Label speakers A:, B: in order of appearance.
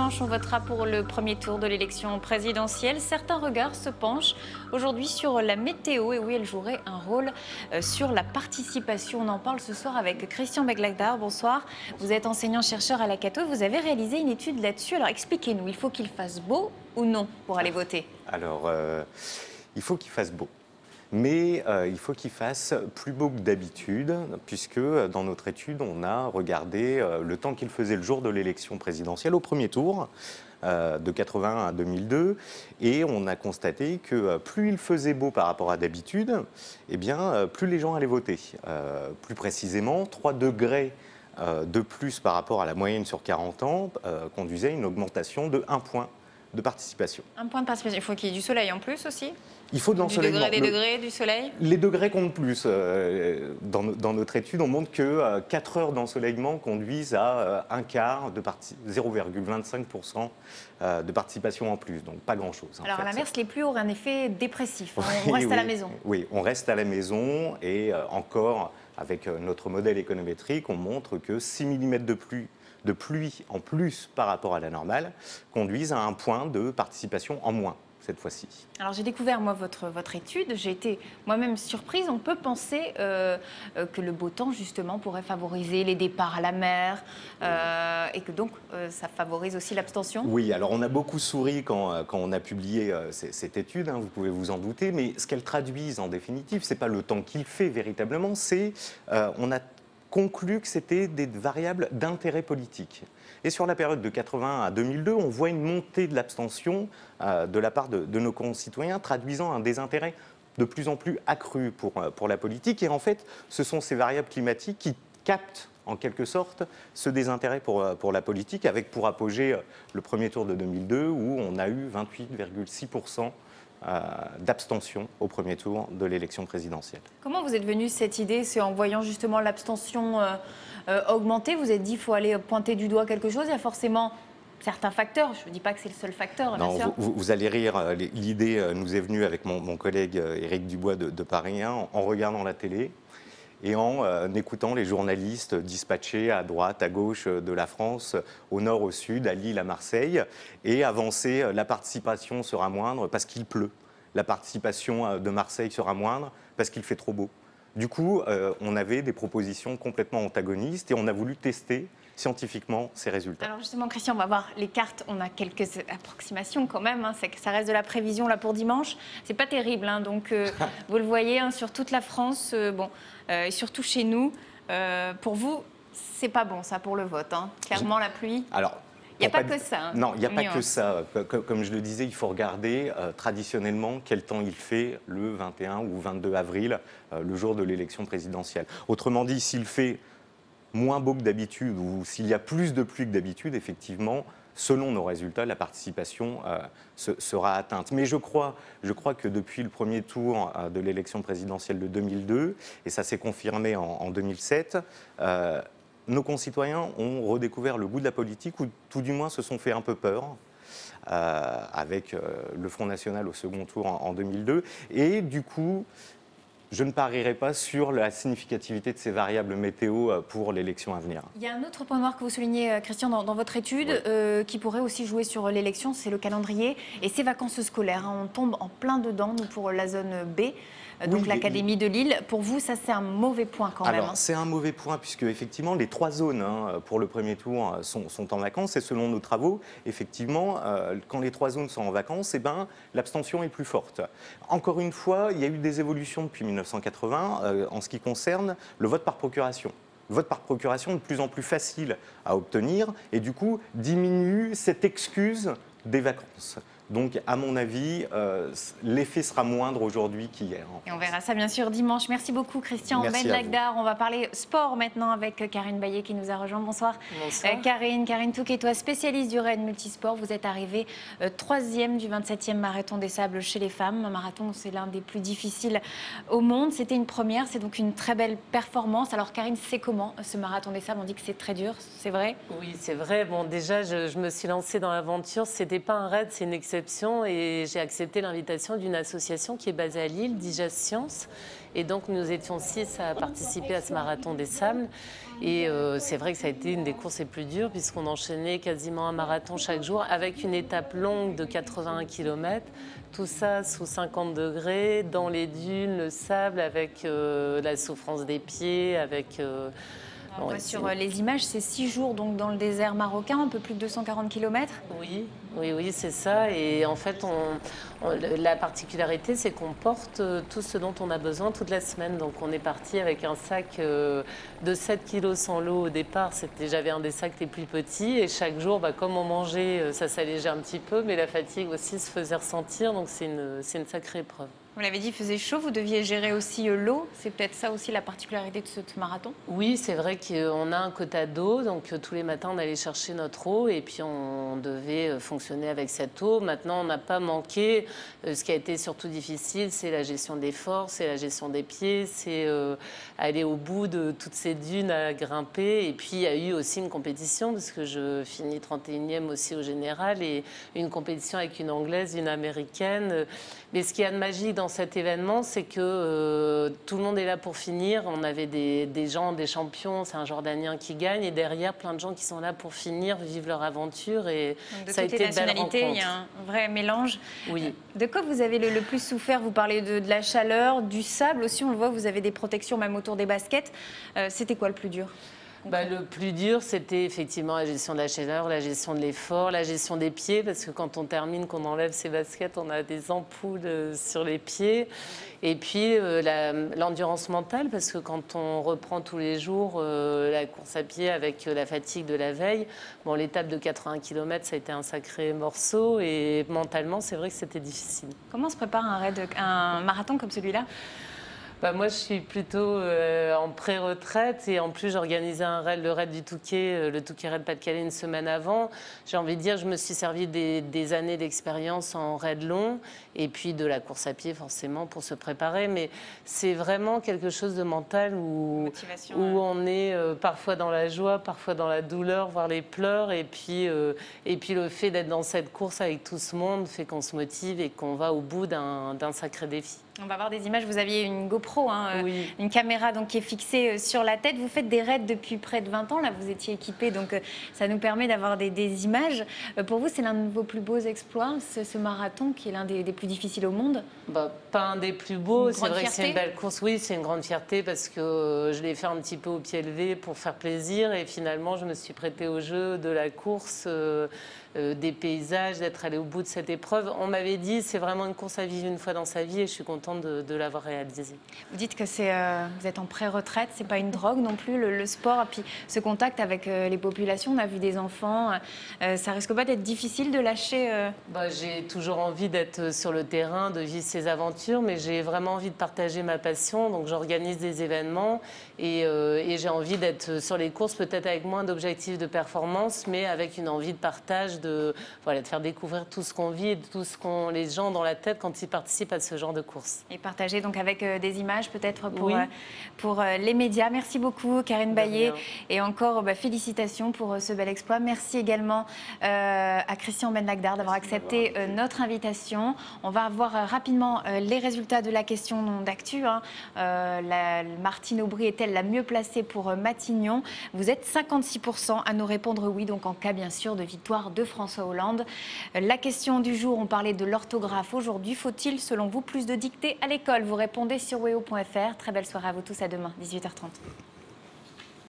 A: dimanche, on votera pour le premier tour de l'élection présidentielle. Certains regards se penchent aujourd'hui sur la météo et oui, elle jouerait un rôle sur la participation. On en parle ce soir avec Christian Beglagdar. Bonsoir. Vous êtes enseignant-chercheur à la Cato. Vous avez réalisé une étude là-dessus. Alors expliquez-nous, il faut qu'il fasse beau ou non pour aller voter?
B: Alors, il faut qu'il fasse beau. Mais il faut qu'il fasse plus beau que d'habitude, puisque dans notre étude, on a regardé le temps qu'il faisait le jour de l'élection présidentielle au premier tour, de 81 à 2002, et on a constaté que plus il faisait beau par rapport à d'habitude, eh bien, plus les gens allaient voter. Plus précisément, 3 degrés de plus par rapport à la moyenne sur 40 ans conduisait à une augmentation de 1 point de participation.
A: 1 point de participation. Il faut qu'il y ait du soleil en plus aussi?
B: Il faut de l'ensoleillement.
A: Des degrés, du soleil?
B: Les degrés comptent plus. Dans notre étude, on montre que 4 heures d'ensoleillement conduisent à un quart de 0,25% de participation en plus. Donc pas grand-chose.
A: Alors à l'inverse, les pluies auraient un effet dépressif. On reste
B: oui,
A: à la maison.
B: Oui, on reste à la maison et encore, avec notre modèle économétrique, on montre que 6 mm de pluie en plus par rapport à la normale conduisent à 1 point de participation en moins cette fois-ci.
A: Alors j'ai découvert moi votre étude, j'ai été moi-même surprise. On peut penser que le beau temps justement pourrait favoriser les départs à la mer et que donc ça favorise aussi l'abstention.
B: Oui, alors on a beaucoup souri quand on a publié cette étude, hein, vous pouvez vous en douter, mais ce qu'elle traduise en définitive, c'est pas le temps qu'il fait véritablement, c'est on a conclu que c'était des variables d'intérêt politique. Et sur la période de 80 à 2002, on voit une montée de l'abstention de la part de nos concitoyens, traduisant un désintérêt de plus en plus accru pour la politique. Et en fait, ce sont ces variables climatiques qui captent en quelque sorte ce désintérêt pour la politique, avec pour apogée le premier tour de 2002, où on a eu 28,6% d'abstention au premier tour de l'élection présidentielle.
A: Comment vous êtes venu cette idée? C'est en voyant justement l'abstention augmenter, vous êtes dit qu'il faut aller pointer du doigt quelque chose? Il y a forcément certains facteurs, je ne dis pas que c'est le seul facteur.
B: Non,
A: bien sûr.
B: vous allez rire, l'idée nous est venue avec mon collègue Éric Dubois de Paris 1, en regardant la télé et en écoutant les journalistes dispatchés à droite, à gauche de la France, au nord, au sud, à Lille, à Marseille, et avancer, la participation sera moindre parce qu'il pleut. La participation de Marseille sera moindre parce qu'il fait trop beau. Du coup, on avait des propositions complètement antagonistes et on a voulu tester scientifiquement ces résultats.
A: Alors justement, Christian, on va voir les cartes. On a quelques approximations quand même. Hein. Ça reste de la prévision là pour dimanche. C'est pas terrible. Hein. Donc, vous le voyez hein, sur toute la France, et surtout chez nous. Pour vous, c'est pas bon ça pour le vote. Hein. Clairement, la pluie.
B: Alors,
A: il n'y a pas que ça. Hein.
B: Non, il n'y a pas que ça. Comme je le disais, il faut regarder traditionnellement quel temps il fait le 21 ou 22 avril, le jour de l'élection présidentielle. Autrement dit, s'il fait moins beau que d'habitude ou s'il y a plus de pluie que d'habitude, effectivement, selon nos résultats, la participation sera atteinte. Mais je crois que depuis le premier tour de l'élection présidentielle de 2002, et ça s'est confirmé en 2007, nos concitoyens ont redécouvert le goût de la politique, ou tout du moins se sont fait un peu peur, avec le Front National au second tour en 2002. Et du coup, je ne parierai pas sur la significativité de ces variables météo pour l'élection à venir.
A: Il y a un autre point noir que vous soulignez, Christian, dans votre étude, oui. Qui pourrait aussi jouer sur l'élection, c'est le calendrier et ces vacances scolaires. Hein. On tombe en plein dedans, nous, pour la zone B. Donc oui, l'Académie de Lille. Pour vous, ça c'est un mauvais point quand même.
B: Alors c'est un mauvais point puisque effectivement les 3 zones pour le premier tour sont en vacances et selon nos travaux, effectivement, quand les 3 zones sont en vacances, eh ben, l'abstention est plus forte. Encore une fois, il y a eu des évolutions depuis 1980 en ce qui concerne le vote par procuration. Le vote par procuration est de plus en plus facile à obtenir et du coup diminue cette excuse des vacances. Donc, à mon avis, l'effet sera moindre aujourd'hui qu'hier.
A: Et on verra ça, bien sûr, dimanche. Merci beaucoup, Christian Beglagdar. On va parler sport maintenant avec Karine Baillet qui nous a rejoint. Bonsoir.
C: Bonsoir.
A: Karine Touquet-toi, spécialiste du raid multisport. Vous êtes arrivée 3e du 27e marathon des sables chez les femmes. Un marathon, c'est l'un des plus difficiles au monde. C'était une première, c'est donc une très belle performance. Alors, Karine, c'est comment ce marathon des sables? On dit que c'est très dur, c'est vrai?
C: Oui, c'est vrai. Bon, déjà, je me suis lancée dans l'aventure. C'était pas un raid, c'est une exception et j'ai accepté l'invitation d'une association qui est basée à Lille, Diges Science. Et donc nous étions 6 à participer à ce marathon des sables. Et c'est vrai que ça a été une des courses les plus dures puisqu'on enchaînait quasiment un marathon chaque jour avec une étape longue de 81 km. Tout ça sous 50 degrés, dans les dunes, le sable, avec la souffrance des pieds, avec...
A: On voit sur les images, c'est 6 jours donc dans le désert marocain, un peu plus de 240 km.
C: Oui, c'est ça. Et en fait, la particularité, c'est qu'on porte tout ce dont on a besoin toute la semaine. Donc, on est parti avec un sac de 7 kg sans l'eau au départ. J'avais un des sacs les plus petits. Et chaque jour, comme on mangeait, ça s'allégeait un petit peu. Mais la fatigue aussi se faisait ressentir. Donc, c'est une sacrée épreuve.
A: Vous l'avez dit, il faisait chaud, vous deviez gérer aussi l'eau. C'est peut-être ça aussi la particularité de ce marathon?
C: Oui, c'est vrai qu'on a un quota d'eau, donc tous les matins on allait chercher notre eau et puis on devait fonctionner avec cette eau. Maintenant on n'a pas manqué. Ce qui a été surtout difficile, c'est la gestion des forces, c'est la gestion des pieds, c'est aller au bout de toutes ces dunes à grimper. Et puis il y a eu aussi une compétition, parce que je finis 31e aussi au général, et une compétition avec une Anglaise, une Américaine. Mais ce qu'il y a de magique dans cet événement, c'est que tout le monde est là pour finir. On avait des gens, des champions, c'est un Jordanien qui gagne, et derrière, plein de gens qui sont là pour finir, vivre leur aventure. Et
A: de
C: ça a été de belles rencontres.
A: Il y a un vrai mélange.
C: Oui.
A: De quoi vous avez le plus souffert? Vous parlez de la chaleur, du sable aussi, on le voit, vous avez des protections même autour des baskets. C'était quoi le plus dur?
C: Le plus dur, c'était effectivement la gestion de la chaleur, la gestion de l'effort, la gestion des pieds, parce que quand on termine, qu'on enlève ses baskets, on a des ampoules sur les pieds. Et puis l'endurance mentale, parce que quand on reprend tous les jours la course à pied avec la fatigue de la veille, l'étape de 80 km, ça a été un sacré morceau. Et mentalement, c'est vrai que c'était difficile.
A: Comment se prépare un marathon comme celui-là?
C: Moi, je suis plutôt en pré-retraite et en plus, j'organisais le raid du Touquet, le Touquet Raid Pas-de-Calais une semaine avant. J'ai envie de dire, je me suis servi des années d'expérience en raid long et puis de la course à pied forcément pour se préparer. Mais c'est vraiment quelque chose de mental où on est parfois dans la joie, parfois dans la douleur, voire les pleurs. Et puis le fait d'être dans cette course avec tout ce monde fait qu'on se motive et qu'on va au bout d'un sacré défi.
A: On va voir des images. Vous aviez une GoPro,
C: oui.
A: Une caméra donc, qui est fixée sur la tête. Vous faites des raids depuis près de 20 ans. Là, vous étiez équipé, donc ça nous permet d'avoir des images. Pour vous, c'est l'un de vos plus beaux exploits, ce marathon qui est l'un des plus difficiles au monde?
C: Pas un des plus beaux. C'est vrai
A: fierté.
C: Que c'est une belle course. Oui, c'est une grande fierté parce que je l'ai fait un petit peu au pied levé pour faire plaisir. Et finalement, je me suis prêtée au jeu de la course, des paysages, d'être allée au bout de cette épreuve. On m'avait dit c'est vraiment une course à vivre une fois dans sa vie et je suis contente de l'avoir réalisée.
A: Vous dites que vous êtes en pré-retraite, c'est pas une drogue non plus, le sport, et puis ce contact avec les populations. On a vu des enfants. Ça risque pas d'être difficile de lâcher
C: J'ai toujours envie d'être sur le terrain, de vivre ces aventures, mais j'ai vraiment envie de partager ma passion. Donc j'organise des événements et j'ai envie d'être sur les courses, peut-être avec moins d'objectifs de performance, mais avec une envie de partage, de faire découvrir tout ce qu'on vit et tout ce qu'ont les gens dans la tête quand ils participent à ce genre de course.
A: Et partager donc avec des images peut-être pour,
C: oui.
A: Pour les médias. Merci beaucoup Karine Baillet et encore félicitations pour ce bel exploit. Merci également à Christian Benlagdar d'avoir accepté notre invitation. On va voir rapidement les résultats de la question d'actu. Martine Aubry est-elle la mieux placée pour Matignon? Vous êtes 56% à nous répondre oui, donc en cas bien sûr de victoire de François Hollande. La question du jour, on parlait de l'orthographe aujourd'hui. Faut-il selon vous plus de dictées à l'école? Vous répondez sur weo.fr. Très belle soirée à vous tous, à demain, 18h30.